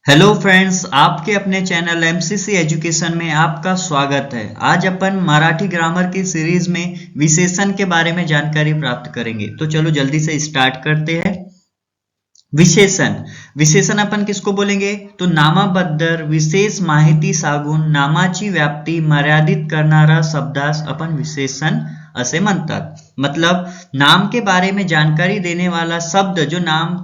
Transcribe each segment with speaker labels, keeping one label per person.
Speaker 1: Hello friends, आपके अपने channel MCC education में आपका स्वागत है। आज अपन मराठी ग्रामर की सीरीज में विशेषण के बारे में जानकारी प्राप्त करेंगे। तो चलो जल्दी से स्टार्ट करते हैं। विशेषण विशेषण अपन किसको बोलेंगे? तो नामाबद्दल विशेष माहिती सांगून नामाची व्याप्ती मर्यादित करणारा शब्दास अपन विशेषण असे म्हणतात। मतलब नाम के बारे में जानकारी देने वाला शब्द जो नाम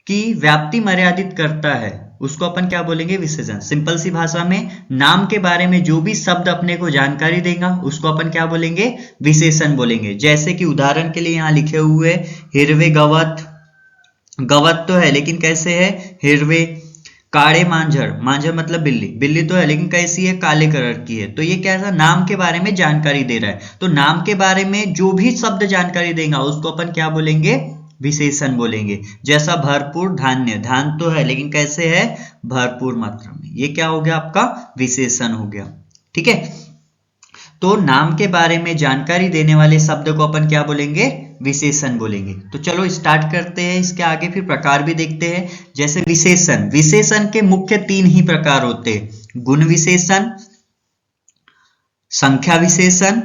Speaker 1: की व्याप्ति मर्यादित करता है उसको अपन क्या बोलेंगे? विशेषण। सिंपल सी भाषा में नाम के बारे में जो भी शब्द अपने को जानकारी देगा उसको अपन क्या बोलेंगे? विशेषण बोलेंगे। जैसे कि उदाहरण के लिए यहाँ लिखे हुए हिरवे गवत, गवत तो है लेकिन कैसे है? हिरवे। काले मांझर, मांझर मतलब बिल्ली, बिल्ली तो है लेकिन कैसी है? काले कलर की है। तो ये क्या है? नाम के बारे में जानकारी दे रहा है। तो नाम के बारे में जो भी शब्द जानकारी देगा उसको अपन क्या बोलेंगे? विशेषण बोलेंगे। जैसा भरपूर धान्य, धान तो है लेकिन कैसे है? भरपूर मात्रा में। ये क्या हो गया? आपका विशेषण हो गया। ठीक है। तो नाम के बारे में जानकारी देने वाले शब्द को अपन क्या बोलेंगे? विशेषण बोलेंगे। तो चलो स्टार्ट करते हैं। इसके आगे फिर प्रकार भी देखते हैं। जैसे विशेषण, विशेषण के मुख्य तीन ही प्रकार होते हैं: गुण विशेषण, संख्या विशेषण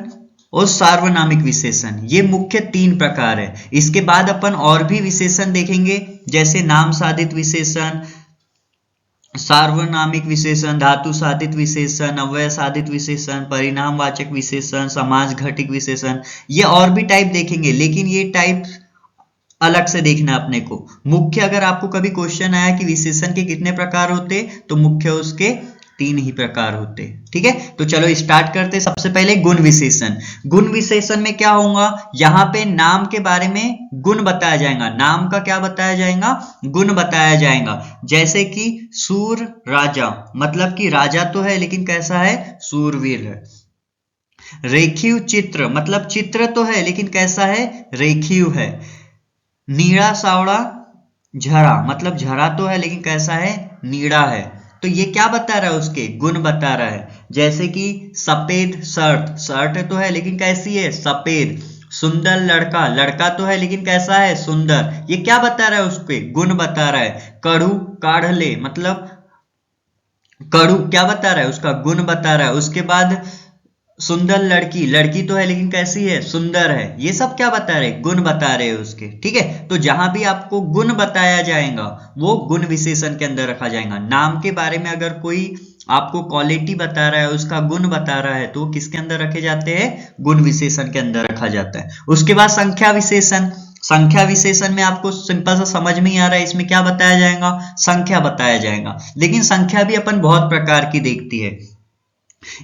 Speaker 1: और सार्वनामिक विशेषण। ये मुख्य तीन प्रकार है। इसके बाद अपन और भी विशेषण देखेंगे, जैसे नाम साधित विशेषण, सार्वनामिक विशेषण, धातु साधित विशेषण, अव्यय साधित विशेषण, परिणामवाचक विशेषण, समास घटिक विशेषण। ये और भी टाइप देखेंगे, लेकिन ये टाइप अलग से देखना अपने को। मुख्य अगर आपको कभी क्वेश्चन आया कि विशेषण के कितने प्रकार होते, तो मुख्य उसके तीन ही प्रकार होते। ठीक है। तो चलो स्टार्ट करते। सबसे पहले गुण विशेषण। गुण विशेषण में क्या होगा? यहाँ पे नाम के बारे में गुण बताया जाएगा। नाम का क्या बताया जाएगा? गुण बताया जाएगा। जैसे कि सूर राजा, मतलब कि राजा तो है लेकिन कैसा है? सूरवीर है। रेखीव चित्र, मतलब चित्र तो है लेकिन कैसा है? रेखीव है। नीड़ा सावड़ा झरा, मतलब झरा तो है लेकिन कैसा है? नीड़ा है। तो ये क्या बता रहा है? उसके गुण बता रहा है। जैसे कि सफेद शर्ट, शर्ट तो है लेकिन कैसी है? सफेद। सुंदर लड़का, लड़का तो है लेकिन कैसा है? सुंदर। ये क्या बता रहा है? उसके गुण बता रहा है। कड़ू काढ़ले, मतलब कड़ू क्या बता रहा है? उसका गुण बता रहा है। उसके बाद सुंदर लड़की, लड़की तो है लेकिन कैसी है? सुंदर है। ये सब क्या बता रहे? गुण बता रहे हैं उसके। ठीक है। तो जहां भी आपको गुण बताया जाएगा वो गुण विशेषण के अंदर रखा जाएगा। नाम के बारे में अगर कोई आपको क्वालिटी बता रहा है, उसका गुण बता रहा है, तो किसके अंदर रखे जाते हैं? गुण विशेषण के अंदर रखा जाता है। उसके बाद संख्या विशेषण। संख्या विशेषण में आपको सिंपल सा समझ में ही आ रहा है, इसमें क्या बताया जाएगा? संख्या बताया जाएगा। लेकिन संख्या भी अपन बहुत प्रकार की देखती है,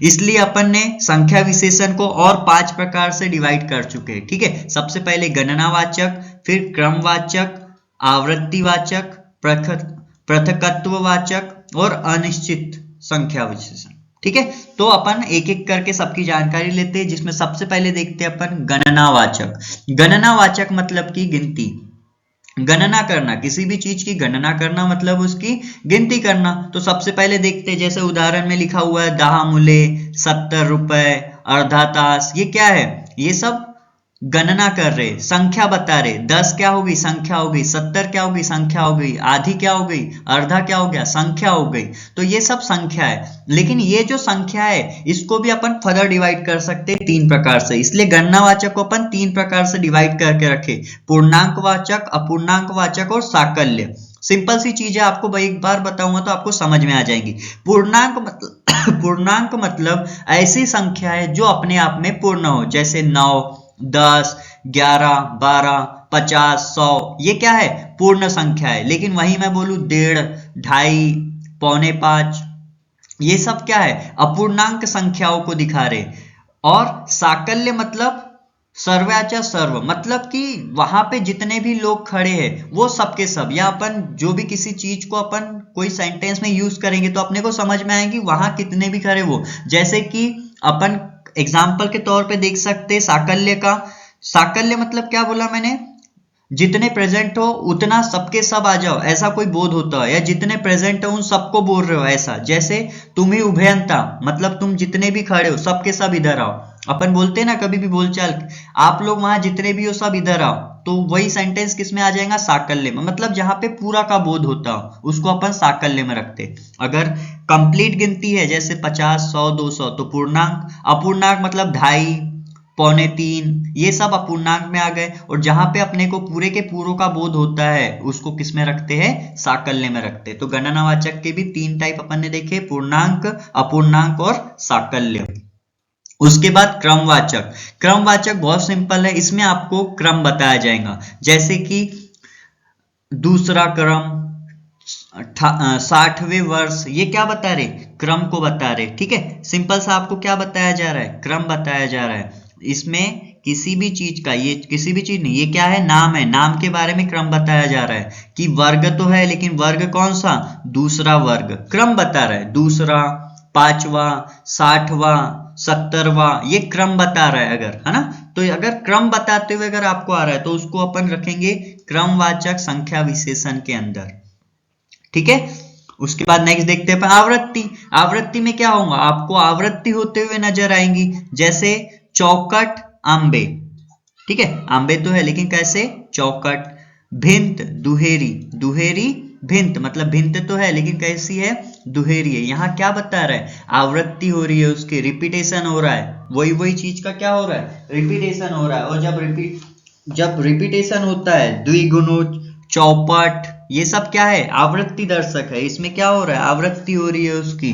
Speaker 1: इसलिए अपन ने संख्या विशेषण को और 5 प्रकार से डिवाइड कर चुके हैं। ठीक है। सबसे पहले गणनावाचक, फिर क्रमवाचक, आवृत्तिवाचक, पृथकत्ववाचक और अनिश्चित संख्या विशेषण। ठीक है। तो अपन एक एक करके सबकी जानकारी लेते हैं, जिसमें सबसे पहले देखते हैं अपन गणनावाचक। गणनावाचक मतलब की गिनती, गणना करना, किसी भी चीज की गणना करना मतलब उसकी गिनती करना। तो सबसे पहले देखते हैं, जैसे उदाहरण में लिखा हुआ है 10 मूले, 70 रुपए, अर्धा तास। ये क्या है? ये सब गणना कर रहे, संख्या बता रहे। 10 क्या होगी? संख्या हो गई। 70 क्या होगी? संख्या हो गई। आधी क्या हो गई? अर्धा क्या हो गया? संख्या हो गई। तो ये सब संख्या है। लेकिन ये जो संख्या है इसको भी अपन फर्दर डिवाइड कर सकते हैं 3 प्रकार से। इसलिए गणनावाचक को अपन 3 प्रकार से डिवाइड करके रखे: पूर्णांकवाचक, अपूर्णांकवाचक और साकल्य। सिंपल सी चीज है, आपको एक बार बताऊंगा तो आपको समझ में आ जाएंगी। पूर्णांक मतलब पूर्णांक मतलब ऐसी संख्या है जो अपने आप में पूर्ण हो, जैसे 9, 10, 11, 12, 50, 100। ये क्या है? पूर्ण संख्या है। लेकिन वही मैं बोलूं 1.5, 2.5, पौने 5, ये सब क्या है? अपूर्णांक संख्याओं को दिखा रहे। और साकल्य मतलब सर्वयाचा सर्व, मतलब कि वहां पे जितने भी लोग खड़े हैं वो सबके सब। या अपन जो भी किसी चीज को अपन कोई सेंटेंस में यूज करेंगे तो अपने को समझ में आएगी वहां कितने भी खड़े वो। जैसे कि अपन एग्जाम्पल के तौर पे देख सकते हैं साकल्य का। साकल्य मतलब क्या बोला मैंने? जितने प्रेजेंट हो उतना सबके सब आ जाओ, ऐसा कोई बोध होता है। या जितने प्रेजेंट हो उन सबको बोल रहे हो, ऐसा। जैसे तुम ही उभयंता, मतलब तुम जितने भी खड़े हो सबके सब इधर आओ। अपन बोलते हैं ना कभी भी बोलचाल, आप लोग वहां जितने भी हो सब इधर आओ। तो वही सेंटेंस किस में आ जाएगा, साकल्य में। मतलब जहां पे पूरा का बोध होता हो उसको अपन साकल्य में रखते। अगर कंप्लीट गिनती है जैसे 50, 100, 200 तो पूर्णांक। अपूर्णांक मतलब 2.5, पौने 3, ये सब अपूर्णांक में आ गए। और जहां पे अपने को पूरे के पूरों का बोध होता है उसको किस में रखते हैं, साकल्य में रखते। तो गणनावाचक के भी 3 टाइप अपन ने देखे, पूर्णांक, अपूर्णांक और साकल्य। उसके बाद क्रमवाचक। क्रमवाचक बहुत सिंपल है, इसमें आपको क्रम बताया जाएगा, जैसे कि दूसरा क्रम, 60वें वर्ष, ये क्या बता रहे, क्रम को बता रहे। ठीक है, सिंपल सा आपको क्या बताया जा रहा है, क्रम बताया जा रहा है। इसमें किसी भी चीज का, ये किसी भी चीज नहीं, ये क्या है, नाम है, नाम के बारे में क्रम बताया जा रहा है कि वर्ग तो है लेकिन वर्ग कौन सा, दूसरा वर्ग, क्रम बता रहा है, दूसरा, 5वां, 60वां, 70वां, ये क्रम बता रहा है अगर, है ना। तो अगर क्रम बताते हुए अगर आपको आ रहा है तो उसको अपन रखेंगे क्रमवाचक संख्या विशेषण के अंदर। ठीक है, उसके बाद नेक्स्ट देखते हैं आवृत्ति। आवृत्ति में क्या होगा, आपको आवृत्ति होते हुए नजर आएंगी, जैसे चौकट, आंबे। ठीक है, आंबे तो है लेकिन कैसे, चौकट। भिंत, दुहेरी, दुहेरी भिंत, मतलब भिंत तो है लेकिन कैसी है, दुहेरी है। यहाँ क्या बता रहा है, आवृत्ति हो रही है उसकी, रिपीटेशन हो रहा है, वही वही चीज का क्या हो रहा है, रिपीटेशन हो रहा है। और जब रिपीटेशन होता है, द्विगुणज, चौपट, ये सब क्या है, आवृत्ति दर्शक है। इसमें क्या हो रहा है, आवृत्ति हो रही है उसकी।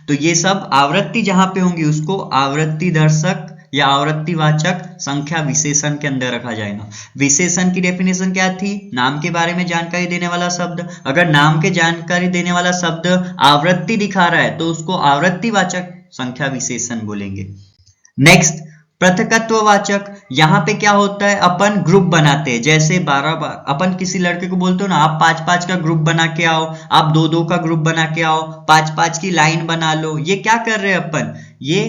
Speaker 1: तो ये सब आवृत्ति जहां पे होंगी उसको आवृत्ति दर्शक या आवृत्तिवाचक संख्या विशेषण के अंदर रखा जाएगा। विशेषण की डेफिनेशन क्या थी, नाम के बारे में जानकारी देने वाला शब्द। अगर नाम के जानकारी देने वाला शब्द आवृत्ति दिखा रहा है तो उसको आवृत्तिवाचक संख्या विशेषण बोलेंगे। नेक्स्ट, पृथकत्ववाचक। यहाँ पे क्या होता है, अपन ग्रुप बनाते हैं, जैसे 12 बार अपन किसी लड़के को बोलते हो ना, आप 5-5 का ग्रुप बना के आओ, आप 2-2 का ग्रुप बना के आओ, 5-5 की लाइन बना लो। ये क्या कर रहे हैं अपन, ये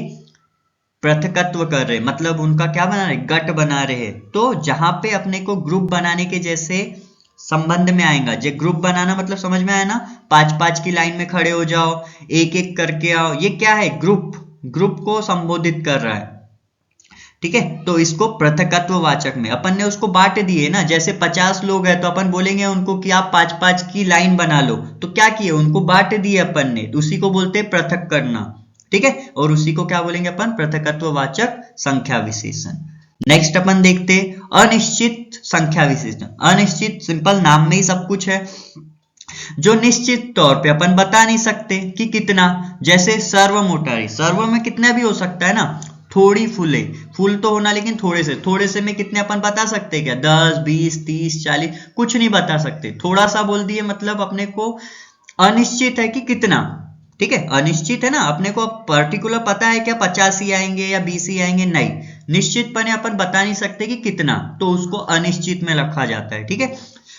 Speaker 1: पृथकत्व कर रहे, मतलब उनका क्या बना रहे, गट बना रहे। तो जहां पे अपने को ग्रुप बनाने के जैसे संबंध में आएगा, जो ग्रुप बनाना मतलब समझ में आया ना, 5-5 की लाइन में खड़े हो जाओ, एक एक करके आओ, ये क्या है, ग्रुप, ग्रुप को संबोधित कर रहा है। ठीक है, तो इसको पृथकत्ववाचक में अपन ने उसको बांट दिए ना, जैसे 50 लोग हैं तो अपन बोलेंगे उनको कि आप 5-5 की लाइन बना लो, तो क्या किए, उनको बांट दिए अपन ने, उसी को बोलते हैं पृथक करना। ठीक है, और उसी को क्या बोलेंगे अपन, पृथकत्ववाचक संख्या विशेषण। नेक्स्ट अपन देखते अनिश्चित संख्या विशेषण। अनिश्चित, सिंपल, नाम में ही सब कुछ है, जो निश्चित तौर पे अपन बता नहीं सकते कि कितना, जैसे सर्व मोटारी, सर्व में कितना भी हो सकता है ना, थोड़ी फूले, फूल तो होना लेकिन थोड़े से में कितने अपन बता सकते क्या, 10, 20, 30, 40, कुछ नहीं बता सकते। थोड़ा सा बोल दिए मतलब अपने को अनिश्चित है कि कितना। ठीक है, अनिश्चित है ना, अपने को पर्टिकुलर पता है क्या 50 ही आएंगे या 20 ही आएंगे, नहीं, निश्चितपणे अपन बता नहीं सकते कि कितना, तो उसको अनिश्चित में रखा जाता है। ठीक है,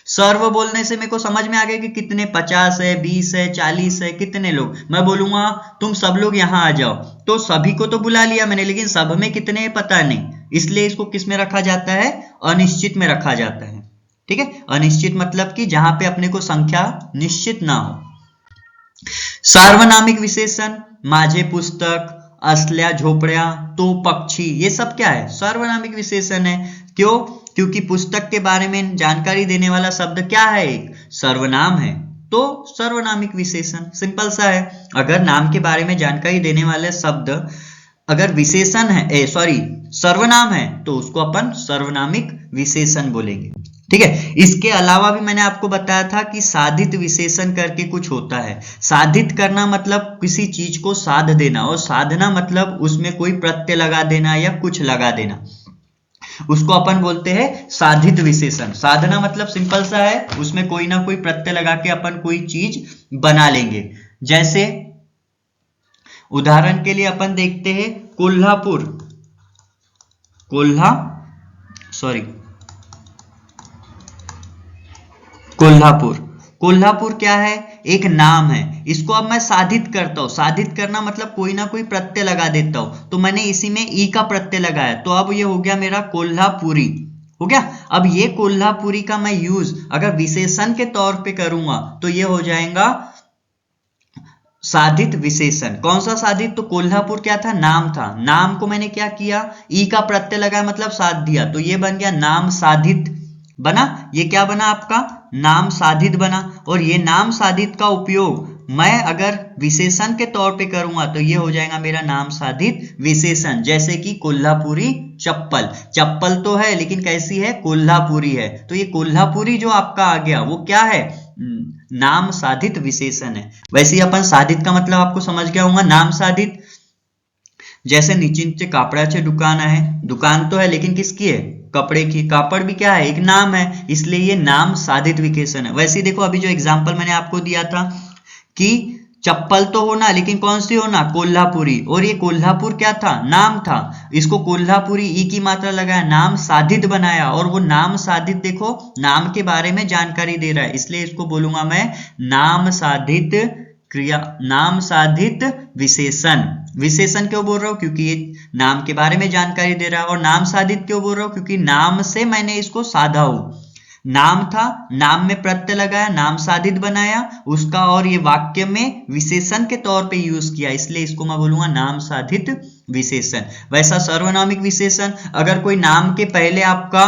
Speaker 1: सर्व बोलने से मेरे को समझ में आ गया कि कितने, 50 है, 20 है, 40 है, कितने लोग, मैं बोलूंगा तुम सब लोग यहाँ आ जाओ, तो सभी को तो बुला लिया मैंने लेकिन सब में कितने हैं पता नहीं, इसलिए इसको किस में रखा जाता है, अनिश्चित में रखा जाता है। ठीक है, अनिश्चित मतलब कि जहां पे अपने को संख्या निश्चित ना हो। सार्वनामिक विशेषण, माझे पुस्तक, असल्या झोपड्या, तो पक्षी, ये सब क्या है, सार्वनामिक विशेषण है। क्यों, क्योंकि पुस्तक के बारे में जानकारी देने वाला शब्द क्या है, एक सर्वनाम है, तो सर्वनामिक विशेषण, सिंपल सा है। अगर नाम के बारे में जानकारी देने वाले शब्द अगर विशेषण है, सर्वनाम है, तो उसको अपन सर्वनामिक विशेषण बोलेंगे। ठीक है, इसके अलावा भी मैंने आपको बताया था कि साधित विशेषण करके कुछ होता है। साधित करना मतलब किसी चीज को साध देना, और साधना मतलब उसमें कोई प्रत्यय लगा देना या कुछ लगा देना, उसको अपन बोलते हैं साधित विशेषण। साधना मतलब सिंपल सा है, उसमें कोई ना कोई प्रत्यय लगा के अपन कोई चीज बना लेंगे। जैसे उदाहरण के लिए अपन देखते हैं कोल्हापुर, कोल्हापुर क्या है, एक नाम है, इसको अब मैं साधित करता हूं। साधित करना मतलब कोई ना कोई प्रत्यय लगा देता हूं, तो मैंने इसी में ई का प्रत्यय लगाया, तो अब ये हो गया मेरा कोल्हापुरी, हो गया। अब ये कोल्हापुरी का मैं यूज अगर विशेषण के तौर पे करूंगा तो ये हो जाएगा साधित विशेषण। कौन सा साधित? तो कोल्हापुर क्या था? नाम था। नाम को मैंने क्या किया? ई का प्रत्यय लगाया मतलब साध दिया, तो ये बन गया नाम साधित बना। ये क्या बना आपका? नाम साधित बना। और ये नाम साधित का उपयोग मैं अगर विशेषण के तौर पे करूंगा तो ये हो जाएगा मेरा नाम साधित विशेषण। जैसे कि कोल्हापुरी चप्पल, चप्पल तो है लेकिन कैसी है? कोल्हापुरी है। तो ये कोल्हापुरी जो आपका आ गया वो क्या है? नाम साधित विशेषण है। वैसे ही अपन साधित का मतलब आपको समझ गया होगा। नाम साधित जैसे निश्चिंत कापडाचे दुकान है, दुकान तो है लेकिन किसकी है? कपड़े की। कापड़ भी क्या है? एक नाम है, इसलिए ये नाम साधित विशेषण है। वैसे ही देखो अभी जो एग्जांपल मैंने आपको दिया था कि चप्पल तो होना लेकिन कौन सी होना? कोल्हापुरी। और ये कोल्हापुर क्या था? नाम था। इसको कोल्हापुरी ई की मात्रा लगाया, नाम साधित बनाया। और वो नाम साधित देखो नाम के बारे में जानकारी दे रहा है, इसलिए इसको बोलूंगा मैं नाम साधित क्रिया, नाम साधित विशेषण। विशेषण क्यों बोल रहा हूं? क्योंकि ये नाम के बारे में जानकारी दे रहा है। और नाम साधित क्यों बोल रहा हूं? क्योंकि नाम से मैंने इसको साधा हूं। नाम था, नाम में प्रत्यय लगाया, नाम साधित बनाया उसका, और ये वाक्य में विशेषण के तौर पे यूज किया, इसलिए इसको मैं बोलूंगा नाम साधित विशेषण। वैसा सर्वनामिक विशेषण, अगर कोई नाम के पहले आपका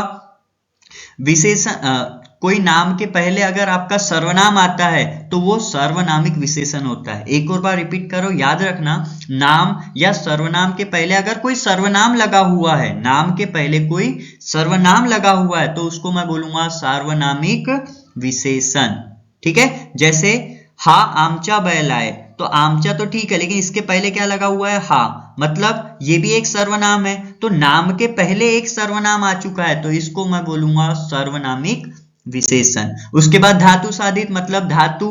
Speaker 1: विशेषण, कोई नाम के पहले अगर आपका सर्वनाम आता है तो वो सर्वनामिक विशेषण होता है। एक और बार रिपीट करो, याद रखना, नाम या सर्वनाम के पहले अगर कोई सर्वनाम लगा हुआ है, नाम के पहले कोई सर्वनाम लगा हुआ है तो उसको मैं बोलूंगा सार्वनामिक विशेषण। ठीक है, जैसे हा आमचा बैल आए, तो आमचा तो ठीक है लेकिन इसके पहले क्या लगा हुआ है? हा, मतलब ये भी एक सर्वनाम है। तो नाम के पहले एक सर्वनाम आ चुका है तो इसको मैं बोलूंगा सर्वनामिक विशेषण। उसके बाद धातु साधित, मतलब धातु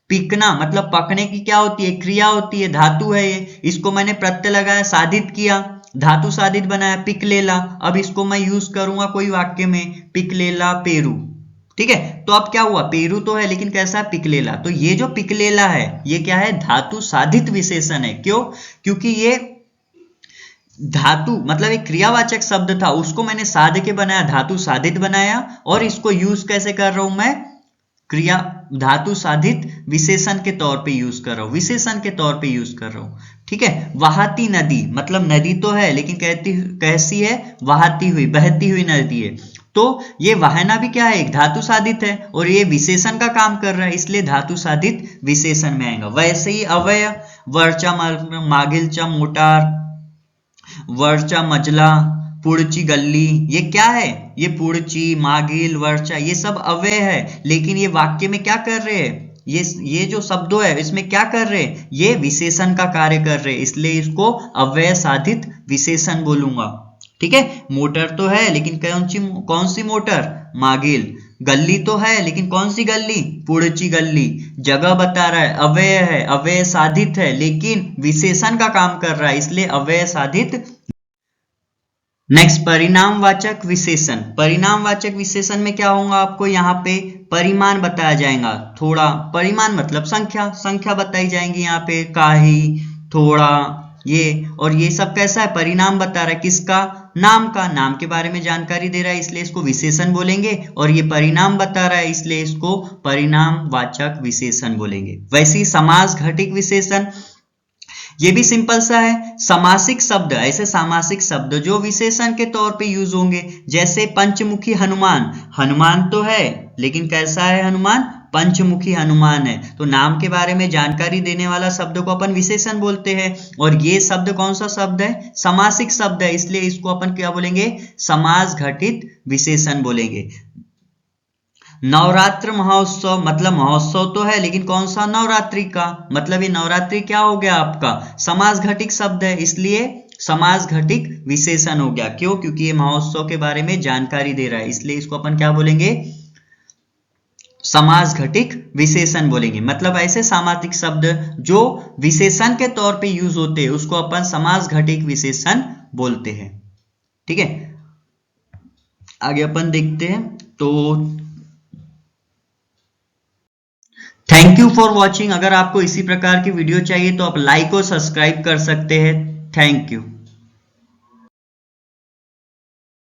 Speaker 1: पीकना, मतलब पकने की क्या होती है? क्रिया होती है, धातु है ये। इसको मैंने प्रत्यय लगाया, साधित किया, धातु साधित बनाया, पिकलेला। अब इसको मैं यूज करूंगा कोई वाक्य में, पिकलेला पेरू। ठीक है, तो अब क्या हुआ? पेरू तो है लेकिन कैसा? पिकलेला। तो ये जो पिकलेला है ये क्या है? धातु साधित विशेषण है। क्यों? क्योंकि ये धातु मतलब एक क्रियावाचक शब्द था, उसको मैंने साध के बनाया, धातु साधित बनाया। और इसको यूज कैसे कर रहा हूं मैं? क्रिया धातु साधित विशेषण के तौर पे यूज कर रहा हूं, विशेषण के तौर पे यूज कर रहा हूं। ठीक है, वहाती नदी, मतलब नदी तो है लेकिन कैसी है? वहाती हुई, बहती हुई नदी है। तो ये वहना भी क्या है? एक धातु साधित है और ये विशेषण का काम कर रहा है, इसलिए धातु साधित विशेषण में आएगा। वैसे ही अव्यय, वरचा मागीलचा मोटार, वरचा मजला, पुढची गल्ली, ये क्या है? ये पुढची, मागील, वरचा, ये सब अव्यय है लेकिन ये वाक्य में क्या कर रहे हैं? ये जो शब्दों है इसमें क्या कर रहे हैं? ये विशेषण का कार्य कर रहे हैं, इसलिए इसको अव्यय साधित विशेषण बोलूंगा। ठीक है, मोटर तो है लेकिन कौन सी मोटर? मागील। गली तो है लेकिन कौन सी गली? पुढची गली। जगह बता रहा है, अव्यय है, अव्यय साधित है लेकिन विशेषण का काम कर रहा है, इसलिए अव्यय साधित। नेक्स्ट, परिणामवाचक विशेषण। परिणामवाचक विशेषण में क्या होगा? आपको यहाँ पे परिमाण बताया जाएगा। थोड़ा, परिमाण मतलब संख्या, संख्या बताई जाएंगी यहाँ पे, काही, थोड़ा, ये। और ये सब कैसा है? परिणाम बता रहा है, किसका? नाम का। नाम के बारे में जानकारी दे रहा है इसलिए इसको विशेषण बोलेंगे, और ये परिणाम बता रहा है इसलिए इसको परिणामवाचक विशेषण बोलेंगे। वैसे ही समास घटिक विशेषण, ये भी सिंपल सा है। समासिक शब्द, ऐसे सामासिक शब्द जो विशेषण के तौर पे यूज होंगे, जैसे पंचमुखी हनुमान। हनुमान तो है लेकिन कैसा है हनुमान? पंचमुखी हनुमान है। तो नाम के बारे में जानकारी देने वाला शब्द को अपन विशेषण बोलते हैं, और ये शब्द कौन सा शब्द है? समासिक शब्द है, इसलिए इसको अपन क्या बोलेंगे? समास घटित विशेषण बोलेंगे। नवरात्र महोत्सव, मतलब महोत्सव तो है लेकिन कौन सा? नवरात्रि का। मतलब ये नवरात्रि क्या हो गया आपका? समास घटिक शब्द है, इसलिए समास घटिक विशेषण हो गया। क्यों? क्योंकि ये महोत्सव के बारे में जानकारी दे रहा है, इसलिए इसको अपन क्या बोलेंगे? समास घटिक विशेषण बोलेंगे। मतलब ऐसे सामासिक शब्द जो विशेषण के तौर पे यूज होते हैं उसको अपन समास घटिक विशेषण बोलते हैं। ठीक है, आगे अपन देखते हैं। तो थैंक यू फॉर वॉचिंग। अगर आपको इसी प्रकार की वीडियो चाहिए तो आप लाइक और सब्सक्राइब कर सकते हैं। Thank you.